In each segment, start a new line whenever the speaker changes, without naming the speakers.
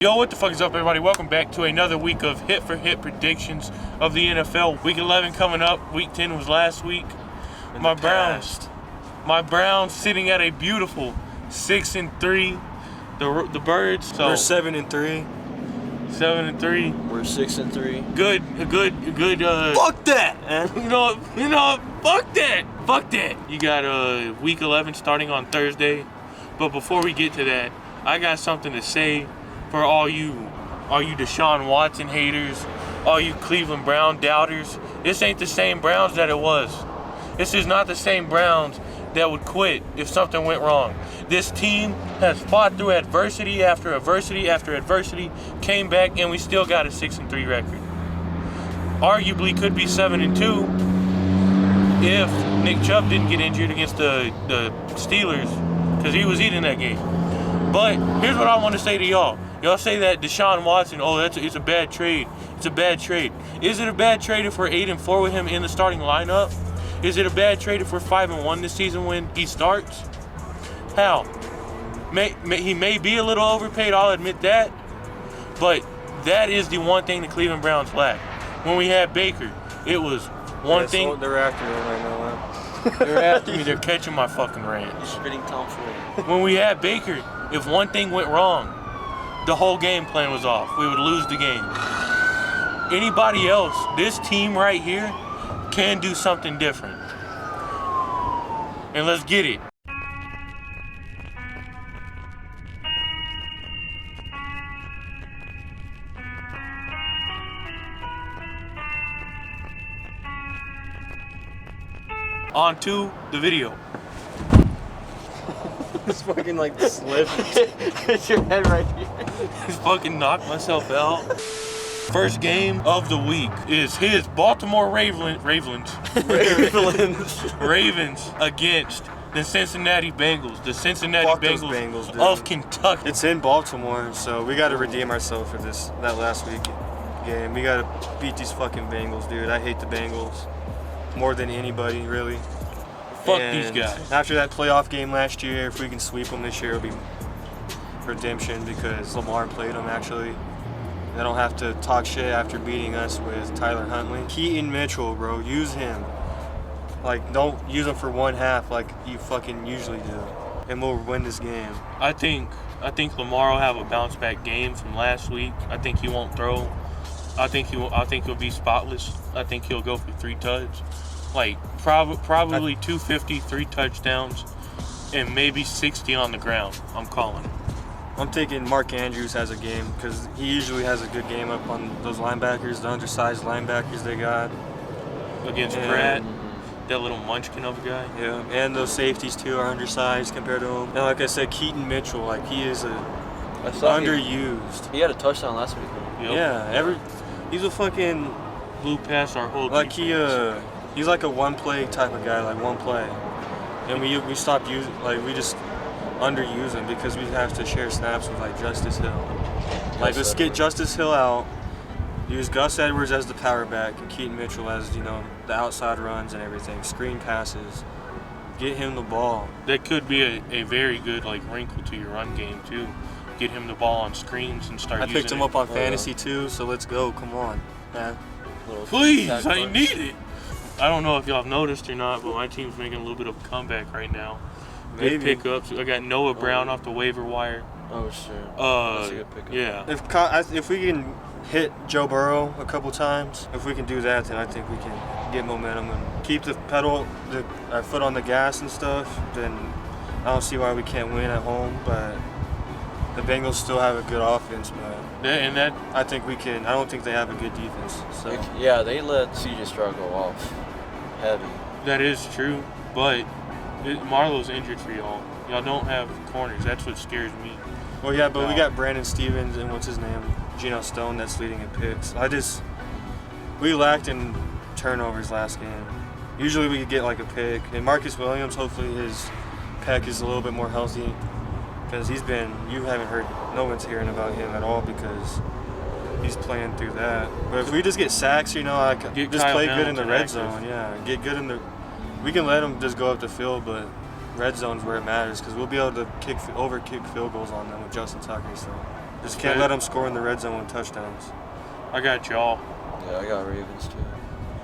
Yo, what the fuck is up, everybody? Welcome back to another week of hit-for-hit predictions of the NFL. Week 11 coming up. Week 10 was last week. My Browns sitting at a beautiful 6-3. The Birds. So
we're 7-3.
7-3.
We're 6-3.
Good.
Fuck that, man.
You know, fuck that. Fuck that. You got week 11 starting on Thursday. But before we get to that, I got something to say. For all you Deshaun Watson haters, all you Cleveland Brown doubters, this ain't the same Browns that it was. This is not the same Browns that would quit if something went wrong. This team has fought through adversity after adversity after adversity, came back, and we still got a 6-3 record. Arguably could be 7-2 if Nick Chubb didn't get injured against the Steelers, because he was eating that game. But here's what I want to say to y'all. Y'all say that Deshaun Watson, it's a bad trade. It's a bad trade. Is it a bad trade if we're 8-4 with him in the starting lineup? Is it a bad trade if we're 5-1 this season when he starts? How? He may be a little overpaid, I'll admit that. But that is the one thing the Cleveland Browns lack. When we had Baker, it was one thing.
So they're after me right now, man.
They're after me. They're catching my fucking rant.
You're spitting tomfoolery.
When we had Baker, if one thing went wrong, the whole game plan was off. We would lose the game. Anybody else, this team right here can do something different. And let's get it. On to the video.
It's fucking like slipped. It's your head right here.
Just fucking knocked myself out. First game of the week is his Baltimore Ravens against the Cincinnati Bengals. The Cincinnati Bengals of Kentucky.
It's in Baltimore, so we got to redeem ourselves for that last week game. We got to beat these fucking Bengals, dude. I hate the Bengals more than anybody, really.
Fuck these guys.
After that playoff game last year, if we can sweep them this year, it'll be redemption because Lamar played them, actually. They don't have to talk shit after beating us with Tyler Huntley. Keaton Mitchell, bro, use him. Like, don't use him for one half like you fucking usually do, and we'll win this game.
I think Lamar will have a bounce back game from last week. I think he won't throw. I think he'll be spotless. I think he'll go for 3 touchdowns. Like, probably 250, 3 touchdowns, and maybe 60 on the ground. I'm calling it.
I'm thinking Mark Andrews has a game because he usually has a good game up on those linebackers, the undersized linebackers they got.
Against Pratt, that little munchkin of a guy.
Yeah, and those safeties too are undersized compared to him. And like I said, Keaton Mitchell, like he is underused.
He had a touchdown last week.
Yep.
Yeah, he's a fucking
blew past our whole
like
defense.
He's like a one play type of guy, like one play. And we stopped using, like we just underuse him because we have to share snaps with like Justice Hill. Like let's get Justice Hill out, use Gus Edwards as the power back and Keaton Mitchell as, the outside runs and everything, screen passes. Get him the ball.
That could be a very good like wrinkle to your run game too. Get him the ball on screens and start using it.
I picked him up on fantasy too, so let's go. Come on, man.
Please, I need it. I don't know if y'all have noticed or not, but my team's making a little bit of a comeback right now. Good pickups. I got Noah Brown off the waiver wire.
Oh, sure. That's a good pickup.
Yeah.
If we can hit Joe Burrow a couple times, if we can do that, then I think we can get momentum and keep our foot on the gas and stuff. Then I don't see why we can't win at home, but the Bengals still have a good offense, but I think we can. I don't think they have a good defense. So
yeah, they let C.J. Stroud go off heavy.
That is true, but Marlowe's injured for y'all. Y'all don't have corners. That's what scares me.
Well, yeah, but we got Brandon Stevens and what's his name, Geno Stone, that's leading in picks. We lacked in turnovers last game. Usually we could get like a pick. And Marcus Williams, hopefully his pec is a little bit more healthy. Because you haven't heard, no one's hearing about him at all because he's playing through that. But if we just get sacks, just play good in the red zone. Yeah, get good in the. We can let them just go up the field, but red zone's where it matters because we'll be able to kick field goals on them with Justin Tucker. So Just can't let them score in the red zone with touchdowns.
I got y'all.
Yeah, I got Ravens too.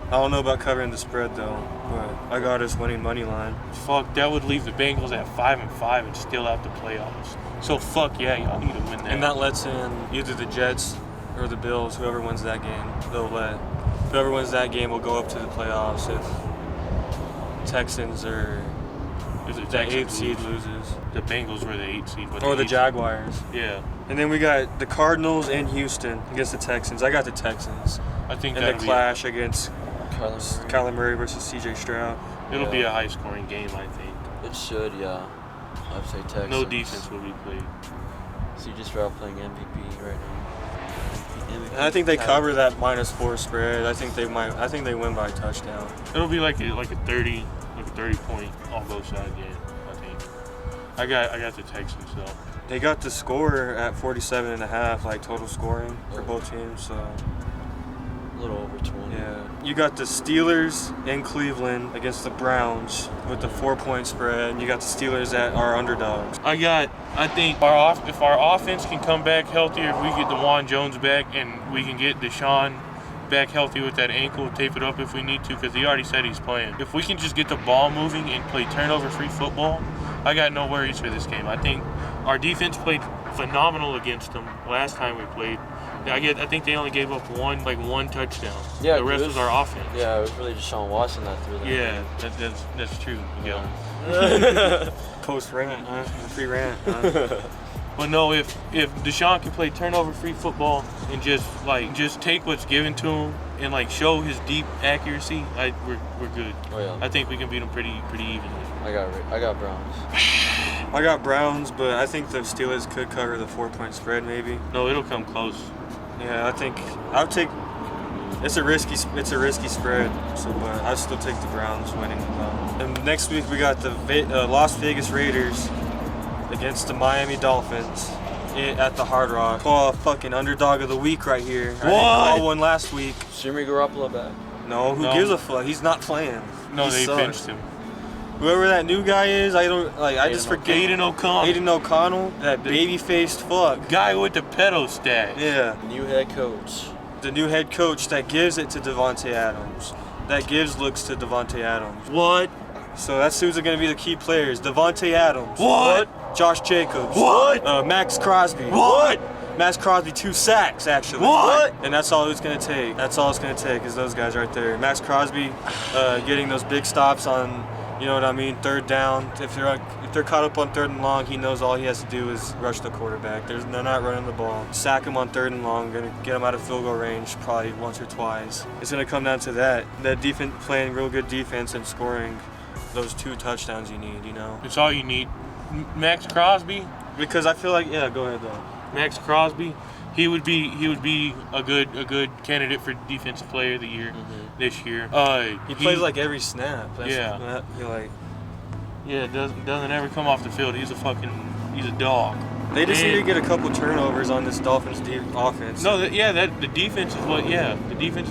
I don't know about covering the spread though, but I got us winning money line.
Fuck, that would leave the Bengals at 5-5 and still out the playoffs. So fuck yeah, y'all need to win that.
And that lets in either the Jets or the Bills. Whoever wins that game, whoever wins that game will go up to the playoffs if Texans or
if the
that 8th
Texans
seed
lose,
loses.
the Bengals were the 8th seed, but
Or the
8th
Jaguars.
Yeah.
And then we got the Cardinals and Houston against the Texans. I got the Texans.
I think
And the
that'll
clash against
Kyler
Kyler Murray versus CJ Stroud.
It'll be a high-scoring game, I think.
It should, yeah. I'd say Texans.
No defense will be played.
CJ Stroud playing MVP right now.
And I think they cover that -4 spread. I think they win by a touchdown.
It'll be like a 30 point on both sides game, I think. I got the Texans though.
They got the score at 47.5, like total scoring for both teams. So
A little over 20.
yeah, you got the Steelers in Cleveland against the Browns with the 4-point spread. You got the Steelers that are underdogs.
I think if our offense can come back healthier, if we get DeJuan Jones back and we can get Deshaun back healthy with that ankle, tape it up if we need to, because he already said he's playing. If we can just get the ball moving and play turnover-free football, I got no worries for this game. I think our defense played phenomenal against them last time we played. I think they only gave up one touchdown.
Yeah,
the rest was our offense.
Yeah, it was really Deshaun Watson that threw that.
Yeah, that's true. Yeah.
Post rant, huh? Free rant, huh?
But no, if Deshaun can play turnover-free football and just take what's given to him and show his deep accuracy, we're good.
Oh yeah.
I think we can beat him pretty evenly.
I got Browns.
I got Browns, but I think the Steelers could cover the 4-point spread maybe.
No, it'll come close.
Yeah, I think I'll take. It's a risky spread, so but I still take the Browns winning though. And next week we got the Las Vegas Raiders against the Miami Dolphins at the Hard Rock. Oh, fucking underdog of the week right here. I didn't call one last week.
Jimmy Garoppolo back.
No, who gives a fuck? He's not playing.
No,
He
they
sucks.
benched him.
Whoever that new guy is, I just forget.
Aiden O'Connell.
Aiden O'Connell, that baby-faced fuck.
Guy with the pedo stash.
Yeah.
New head coach.
The new head coach that gives it to Devontae Adams. That gives looks to Devontae Adams.
What?
So that's who's going to be the key players. Devontae Adams.
What?
Josh Jacobs.
What?
Max Crosby.
What?
Max Crosby, 2 sacks, actually.
What?
And that's all it's going to take. That's all it's going to take is those guys right there. Max Crosby getting those big stops on, you know what I mean, 3rd down. If they're caught up on 3rd and long, he knows all he has to do is rush the quarterback. They're not running the ball. Sack him on 3rd and long. Going to get him out of field goal range probably once or twice. It's going to come down to that. That defense playing real good defense and scoring those 2 touchdowns you need, you know.
It's all you need. Max Crosby.
Because I feel like, yeah, go ahead though.
Max Crosby, he would be a good candidate for Defensive Player of the Year this year.
He plays like every snap.
Yeah. Doesn't ever come off the field. He's a dog.
They just need to get a couple turnovers on this Dolphins offense.
No, the defense is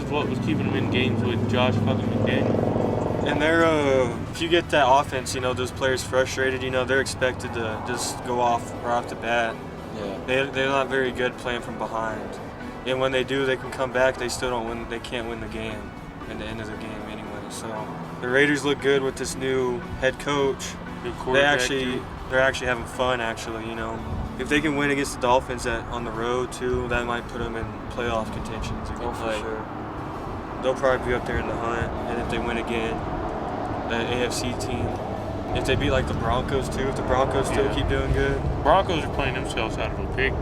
what was keeping them in games with Josh fucking McDaniels.
And if you get that offense, you know, those players frustrated, you know, they're expected to just go off right off the bat.
Yeah.
They're not very good playing from behind. And when they do, they can come back. They still don't win. They can't win the game in the end of the game anyway. So the Raiders look good with this new head coach. They're actually having fun. Actually, you know, if they can win against the Dolphins on the road too, that might put them in playoff contention.
Oh, for sure.
They'll probably be up there in the hunt. And if they win again, the AFC team. If they beat like the Broncos too, if the Broncos still keep doing good.
Broncos are playing themselves out of a pick.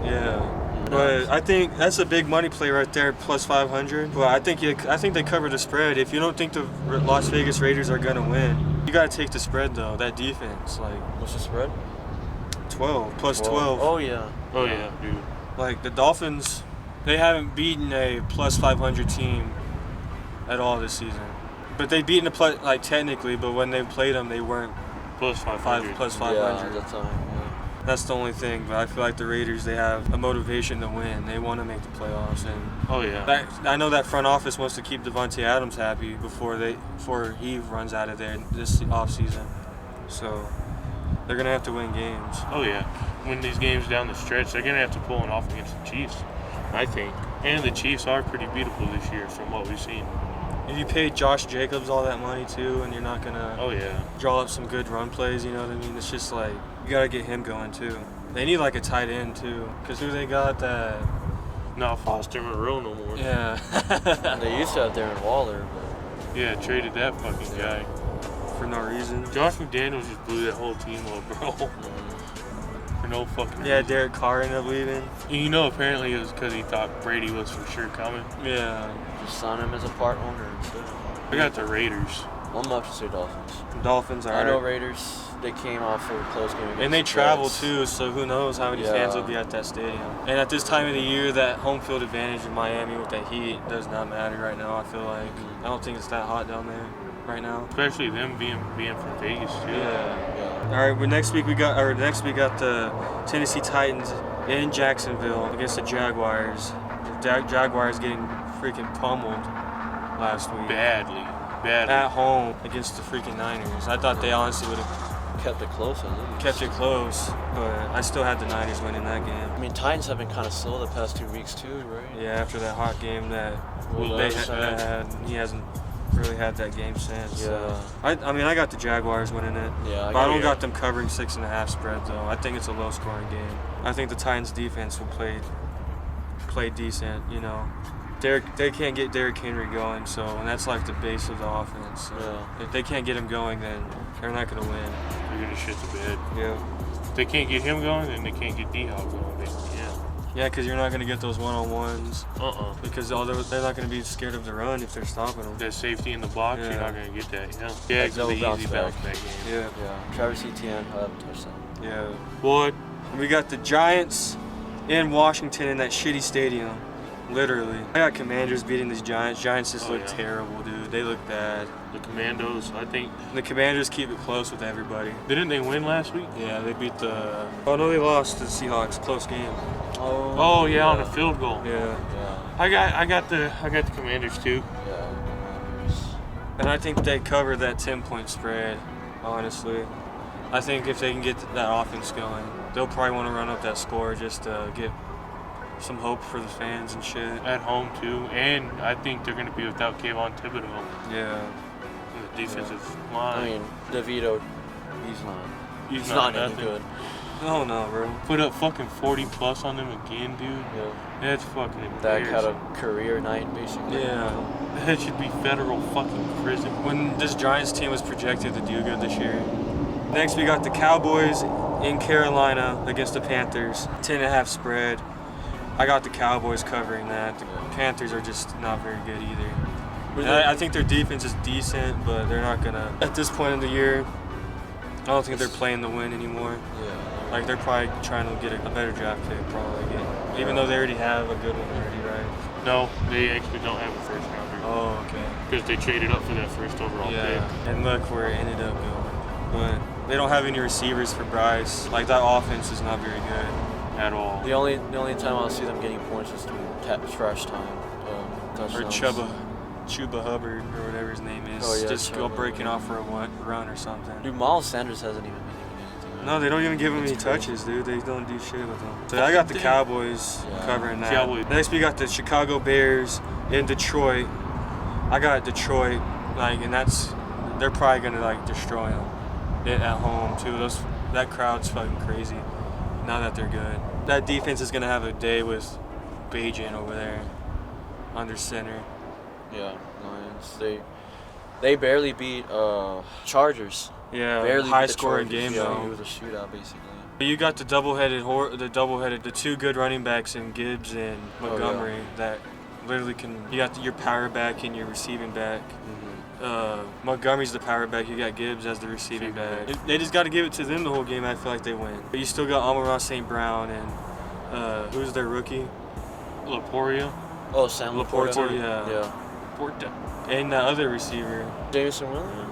Yeah. But I think that's a big money play right there, plus 500. Well, I think they cover the spread. If you don't think the Las Vegas Raiders are gonna win, you gotta take the spread though. That defense,
What's the spread?
12 plus 12.
Oh yeah.
Oh yeah, dude.
Like the Dolphins, they haven't beaten a plus 500 team at all this season. But they beaten technically, but when they played them, they weren't
plus 500.
plus 500.
Yeah, that's time. Yeah.
That's the only thing. But I feel like the Raiders, they have a motivation to win. They want to make the playoffs, and
oh yeah.
I know that front office wants to keep Devontae Adams happy before he runs out of there this offseason. So they're gonna have to win games.
Oh yeah. win these games down the stretch, they're gonna have to pull it off against the Chiefs, I think. And the Chiefs are pretty beatable this year from what we've seen.
And you paid Josh Jacobs all that money too, and you're not gonna
Oh yeah.
draw up some good run plays. You know what I mean? It's just like you gotta get him going too. They need like a tight end too, cause who they got that?
Not Foster Moreau no more.
Yeah.
They used to have Darren Waller, but
Yeah, traded that fucking guy.
For no reason.
Josh McDaniels just blew that whole team up, bro. For no fucking
Yeah,
reason.
Derek Carr ended up leaving.
And you know, apparently it was because he thought Brady was for sure coming.
Yeah.
just sign him as a part owner instead.
I got the Raiders.
I'm up to say Dolphins.
Dolphins are.
I know Raiders. They came off of a close game against
And they
the
travel
Jets.
too, so who knows how many
Yeah.
fans will be at that stadium. And at this time of the year, that home field advantage in Miami with that heat does not matter right now. I feel like I don't think it's that hot down there right now.
Especially them being from Vegas too.
Yeah.
Yeah.
All right. Well, next week we got the Tennessee Titans in Jacksonville against the Jaguars. The Jaguars getting freaking pummeled last week
Badly.
at home against the freaking Niners. I thought they honestly would have
Kept it close at least.
kept it close, but I still had the Niners winning that game.
I mean, Titans have been kind of slow the past 2 weeks too, right?
Yeah, after that hot game that
Will
they
Levis had.
had, he hasn't really had that game since.
Yeah.
So. I mean, I got the Jaguars winning it.
Yeah,
But I don't
yeah.
got them covering 6.5 spread though. I think it's a low scoring game. I think the Titans defense will play decent. You know, they can't get Derrick Henry going, so and that's like the base of the offense. So
Yeah.
if they can't get him going, then they're not gonna win.
They're gonna shit the bed.
Yeah.
If they can't get him going, then they can't get D-Hop going, basically. Yeah.
Yeah, because you're not gonna get those one-on-ones because they're not gonna be scared of the run if they're stopping them.
That safety in the box,
Yeah.
you're not gonna get that. Yeah. Jags
They'll
is an
bounce
easy
back.
bounce back game.
Yeah.
Yeah. Travis Etienne, I'll have a touchdown.
Yeah.
Boy,
We got the Giants in Washington in that shitty stadium. Literally. I got Commanders beating these Giants. Giants just
Oh,
look
yeah.
terrible, dude. They look bad.
the Commandos, I think,
The Commanders keep it close with everybody.
didn't they win last week?
Yeah, they beat the... Oh, no, they lost to the Seahawks. Close game.
Oh yeah, on a field goal.
Yeah.
Yeah.
I got the Commanders too.
Yeah.
And I think they covered that 10-point spread, honestly. I think if they can get that offense going, they'll probably want to run up that score just to get some hope for the fans and shit.
At home too, and I think they're gonna be without Kayvon Thibodeau
Yeah.
in the defensive
I
line.
mean, DeVito, he's not.
He's
not any
nothing.
good.
Oh, no, bro.
Put up fucking 40 plus on them again, dude.
Yeah.
That's fucking
Dak
embarrassing.
had a career night, basically.
Yeah.
That should be federal fucking prison.
When this Giants team was projected to do good this year. Next, we got the Cowboys in Carolina against the Panthers. 10.5 spread. I got the Cowboys covering that. The Panthers are just not very good either. And I think their defense is decent, but they're not gonna. At this point in the year, I don't think they're playing to win anymore.
Yeah.
Like they're probably trying to get a better draft pick, probably. Even though they already have a good one already, right?
No, they actually don't have a first rounder.
Oh, okay.
Because they traded up for that first overall
Yeah, and look where it ended up going. But they don't have any receivers for Bryce. Like that offense is not very good.
pick at all.
The only time I'll see them getting points is through trash time.
Or
Touchdowns.
Chuba Hubbard or whatever his name is.
Oh, yeah,
just go
Chuba.
breaking off for a run or something.
Dude, Miles Sanders hasn't even been doing anything.
No, they don't even give him any
It's crazy.
touches, dude. They don't do shit with them. So I got the Cowboys
Yeah.
covering that.
Cowboys.
Next we got the Chicago Bears in Detroit. I got Detroit, and they're probably gonna destroy them at home too. That crowd's fucking crazy. Now that they're good, that defense is gonna have a day with Bajan over there under center.
Yeah, Lions. They barely beat Chargers.
Yeah,
Barely
high
beat the
scoring
Chargers.
game
Yeah,
though.
it was a shootout basically.
You got the the two good running backs in Gibbs and Montgomery that literally can. You got your power back and your receiving back. Montgomery's the power back. You got Gibbs as the receiving back. They just got to give it to them the whole game. I feel like they win. But you still got Amon-Ra St. Brown and who's their rookie?
Laporia.
Oh, Sam Laporta.
Laporta, yeah.
Yeah.
Porta.
And the other receiver.
Jameson Williams.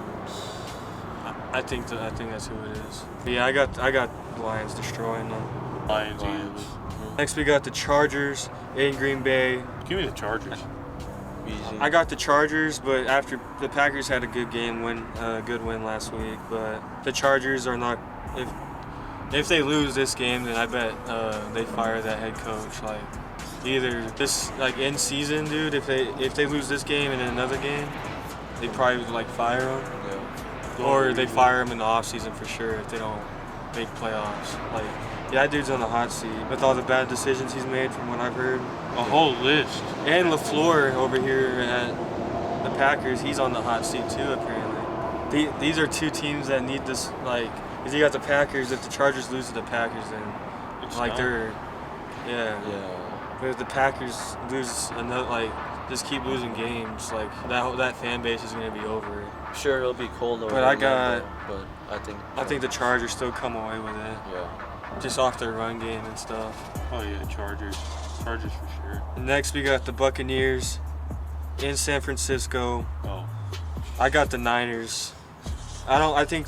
I think that's who it is. But yeah, I got the Lions destroying them.
Lions.
Lions.
Next we got the Chargers in Green Bay.
Give me the Chargers.
Easy.
I got the Chargers, but after the Packers had a good win last week, but the Chargers are not. If they lose this game, then I bet they fire that head coach. Like either this like in season, dude. If they lose this game and then another game, they probably would like fire him.
Yeah.
Or they fire him in the off season for sure if they don't make playoffs. Like that dude's on the hot seat with all the bad decisions he's made from what I've heard.
A whole list.
And LaFleur over here at the Packers, he's on the hot seat too apparently. These are two teams that need this like. Cause you got the Packers. If the Chargers lose to the Packers, then
It's
like
done.
they're
Yeah.
But if the Packers lose another like just keep losing games, like that fan base is gonna be over.
Sure, it'll be cold over
But
but I think
the Chargers still come away with it,
Yeah.
just off their run game and stuff.
Oh yeah, Chargers for sure.
And next we got the Buccaneers in San Francisco.
Oh.
I got the Niners. I think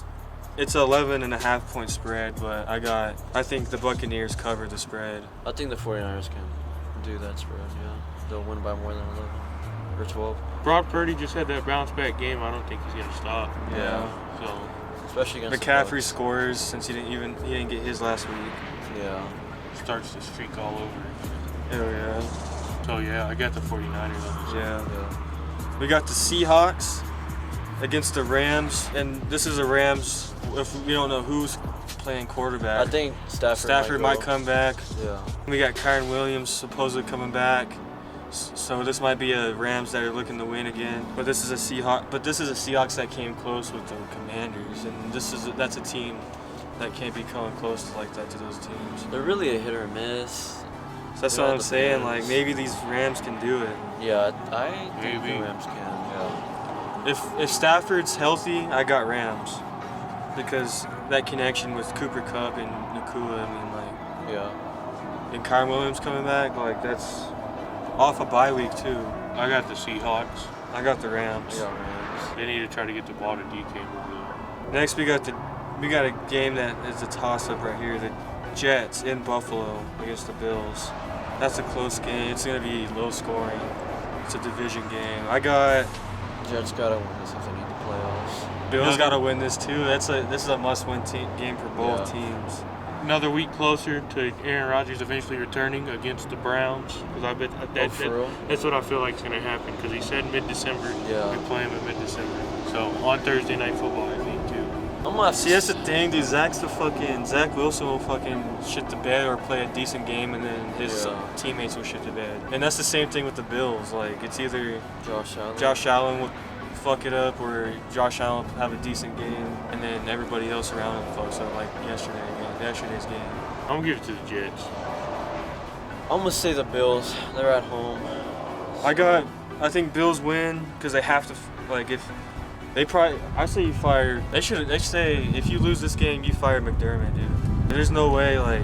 it's an 11.5 point spread, but I think the Buccaneers cover the spread.
I think the 49ers can do that spread, yeah. They'll win by more than 11 or 12.
Brock Purdy just had that bounce back game. I don't think he's gonna stop.
Yeah.
So
Especially against
McCaffrey
the
scores since he didn't get his last week.
Bucs. Yeah.
starts the streak all over.
Oh yeah.
So yeah, I got the 49ers on this.
Yeah.
Yeah.
We got the Seahawks against the Rams, and this is the Rams. If we don't know who's playing quarterback,
I think Stafford
might
go.
come back.
Yeah.
We got Kyron Williams supposedly coming back, so this might be a Rams that are looking to win again. But this is a Seahawks that came close with the Commanders, and that's a team that can't be coming close like that to those teams.
They're really a hit or miss.
So that's
It
what
all
I'm saying.
depends.
Like maybe these Rams can do it.
Yeah, I think
Maybe.
the Rams can. Yeah.
If Stafford's healthy, I got Rams because that connection with Cooper Kupp and Nakua. I mean, like,
Yeah.
and Kyron Williams coming back, like that's off a bye week too.
I got the Seahawks.
I got the Rams.
I got Rams.
They need to try to get the ball to DK with
Next, we got a game that is a toss-up right here. The Jets in Buffalo against the Bills. That's a close game. It's gonna be low scoring. It's a division game. I got
Jets gotta win this if they need the playoffs.
Bills. Got to win this too. This is a must-win game for both
Yeah.
teams.
Another week closer to Aaron Rodgers eventually returning against the Browns. Because I bet
For real?
that's what I feel like is going to happen. Because he said mid-December.
Yeah.
We play him in mid-December. So on Thursday Night Football, I think too.
I'm gonna
See, that's the thing, dude. Zach Wilson will fucking shit the bed or play a decent game, and then his
Yeah.
teammates will shit the bed. And that's the same thing with the Bills. Like, it's either
Josh Allen.
Josh Allen will fuck it up, or Josh Allen will have a decent game, and then everybody else around him fucks up, like yesterday's game.
I'm going to give it to the Jets.
I'm gonna say the Bills. They're at home.
I think Bills win because they have to. Like, if they probably, I say you fire. They say if you lose this game, you fire McDermott, dude. There's no way, like,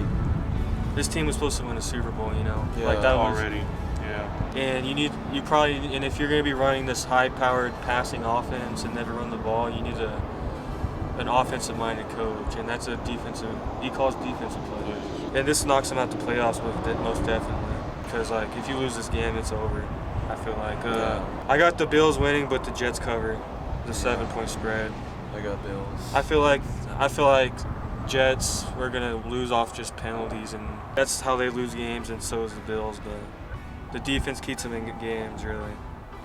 this team was supposed to win a Super Bowl, you know?
Yeah,
like that was,
Already. Yeah.
and if you're gonna be running this high-powered passing offense and never run the ball, you need an offensive-minded coach, and that's he calls defensive plays. And this knocks him out the playoffs most definitely, because like if you lose this game, it's over. I feel like I got the Bills winning, but the Jets cover the 7-point spread.
I got Bills.
I feel like Jets are gonna lose off just penalties, and that's how they lose games, and so is the Bills. But the defense keeps them in games, really.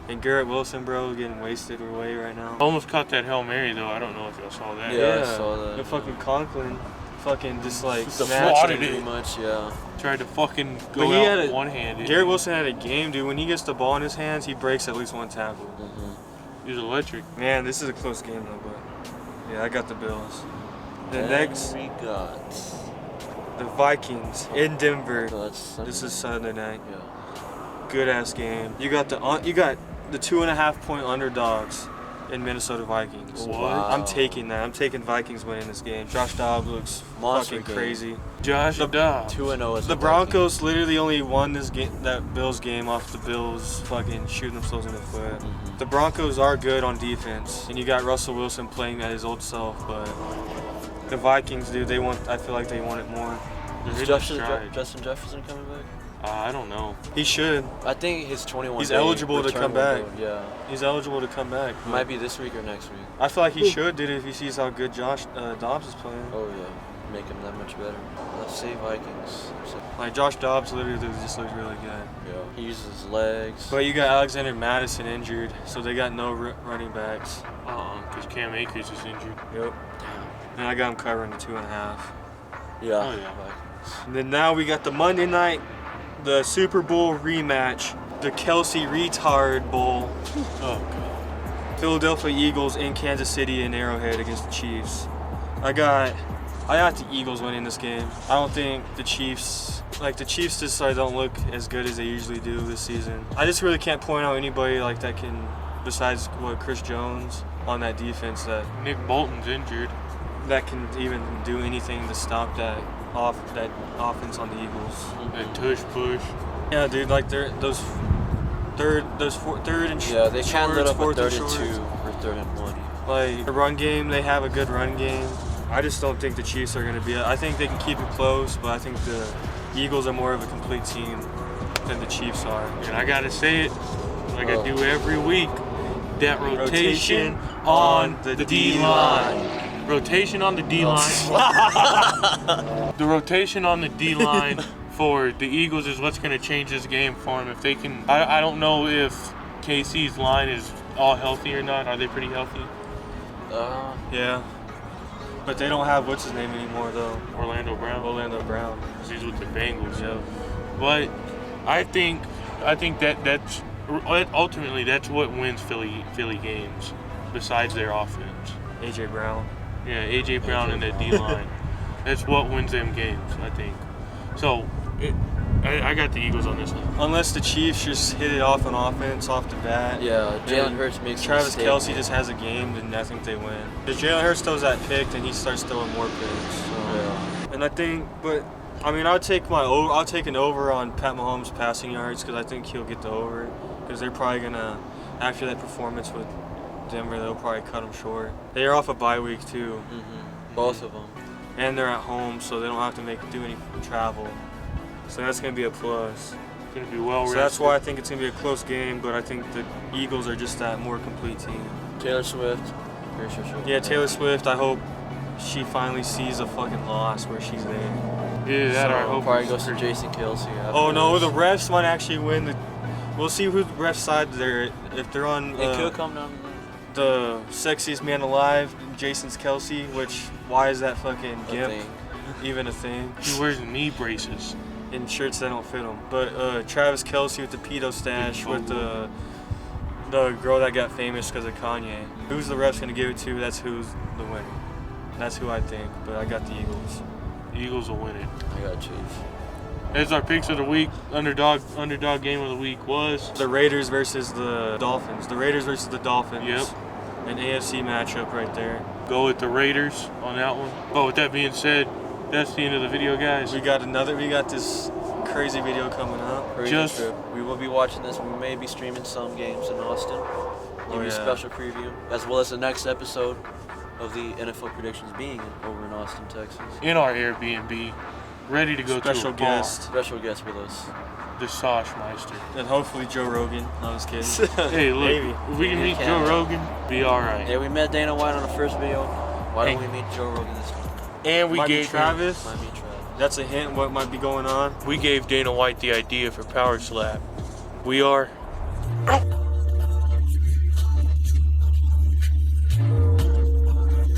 And Garrett Wilson, bro, getting wasted away right now.
Almost caught that Hail Mary, though. I don't know if y'all saw that.
Yeah. I saw that,
The
yeah.
fucking Conklin, fucking just like
The
snatched
swatted
it.
it.
Pretty much, yeah.
Tried to fucking
But
go
he had
out
a-
one-handed.
Garrett Wilson had a game, dude. When he gets the ball in his hands, he breaks at least one tackle.
Mm-hmm.
He's electric.
Man, this is a close game though, but yeah, I got the Bills. The
Then
next,
we got.
the Vikings in Denver.
No, that's Sunday.
This is Sunday night.
Yeah.
Good ass game. You got the 2.5 point underdogs in Minnesota Vikings.
What?
I'm taking that. I'm taking Vikings winning this game. Josh Dobbs looks
Monster
fucking
game.
crazy.
Josh Dobbs.
2-0 is
The Broncos literally only won this game, that Bills game, off the Bills fucking shooting themselves in the foot.
Mhm.
The Broncos are good on defense, and you got Russell Wilson playing at his old self, but the Vikings, dude, I feel like they want it more.
They
Is
just tried.
Justin Jefferson coming back?
I don't know.
He should.
I think his 21.
He's
day
eligible to
return
come back.
window, Yeah.
He's eligible to come back. but
Might be this week or next week.
I feel like he should, dude, if he sees how good Josh Dobbs is playing.
Oh yeah. make him that much better. Let's see, Vikings. So,
Like Josh Dobbs literally just looks really good.
yeah. He uses his legs.
But you got Alexander Madison injured, so they got no running backs.
Because Cam Akers is injured.
Yep. And I got him covering the 2.5.
Yeah.
Oh, yeah.
Vikings.
And then now we got the Monday night, the Super Bowl rematch, the Kelsey Retard Bowl.
Oh, God.
Philadelphia Eagles in Kansas City in Arrowhead against the Chiefs. I got the Eagles winning this game. I don't think the Chiefs just don't look as good as they usually do this season. I just really can't point out anybody like that can, besides Chris Jones on that defense, that
Nick Bolton's injured.
that can even do anything to stop that offense on the Eagles.
And tush push.
Yeah, dude, like those third and
Yeah, they can lit up a
fourth and
32
shorts.
or 3rd and 1.
Like the run game, they have a good run game. I just don't think the Chiefs are going to be. I think they can keep it close, but I think the Eagles are more of a complete team than the Chiefs are.
And I gotta say it, like I do every week, that rotation
on
on
the
the
D-line.
D-line. Rotation on the D-line. The rotation on the D-line for the Eagles is what's gonna change this game for them. If they can, I don't know if KC's line is all healthy or not. Are they pretty healthy?
Yeah, but they don't have what's his name anymore though.
Orlando Brown.
Orlando Brown.
'Cause he's with the Bengals.
Yeah.
But I think that's ultimately that's what wins Philly games, besides their offense.
AJ Brown.
Yeah, AJ Brown and that D line. That's what wins them games, I think. So I got the Eagles on this one.
Unless the Chiefs just hit it off on offense off the bat.
Yeah, Jalen
And
Hurts makes a
Travis
mistake,
Kelce
man.
just has a game, then I think they win. If Jalen Hurts throws that pick, then he starts throwing more picks. So.
Yeah.
And I think, but I mean, I'll take an over on Pat Mahomes' passing yards because I think he'll get the over because they're probably gonna, after that performance with Denver, they'll probably cut him short. They are off a bye week too,
Both of them.
and they're at home, so they don't have to do any travel. So that's gonna be a plus.
It's gonna be well
So
rested.
that's why I think it's gonna be a close game, but I think the Eagles are just that more complete team.
Taylor Swift. Pretty sure she'll
Yeah, Taylor Swift. I hope she finally sees a fucking loss where she's there.
Yeah, that
So,
I hope.
Probably goes to Jason Kelsey.
Oh no, the refs might actually win. We'll see who the refs side they're. If they're on
It could come down to
the sexiest man alive, Jason's Kelsey. Which why is that fucking
the
gimp
thing.
even a thing?
He wears knee braces.
In shirts that don't fit him. But Travis Kelsey with the pedo stash with the girl that got famous because of Kanye. Who's the refs gonna give it to? That's who's the winner. That's who I think. But I got the Eagles.
The Eagles will win it.
I got Chiefs.
As our picks of the week, underdog game of the week was
The Raiders versus the Dolphins. The Raiders versus the Dolphins.
Yep.
An AFC matchup right there.
go with the Raiders on that one. But with that being said, that's the end of the video, guys.
We got this crazy video coming up.
Crazy
Just-
trip. We will be watching this. We may be streaming some games in Austin. Give you a
yeah.
special preview, as well as the next episode of the NFL predictions being over in Austin, Texas.
In our Airbnb, ready to go
Special
to a bar.
guest.
Special guest with us.
The Sauce-meister.
And hopefully Joe Rogan. No, I was kidding.
Hey, look,
Maybe.
if we can
Yeah,
meet
we
Joe
can.
Rogan, be all right.
Yeah, we met Dana White on the first video. Why don't
Hey.
we meet Joe Rogan this time?
And we
Might be
gave
Travis.
Might meet Travis.
That's a hint what might be going on.
we gave Dana White the idea for Power Slap. We are out.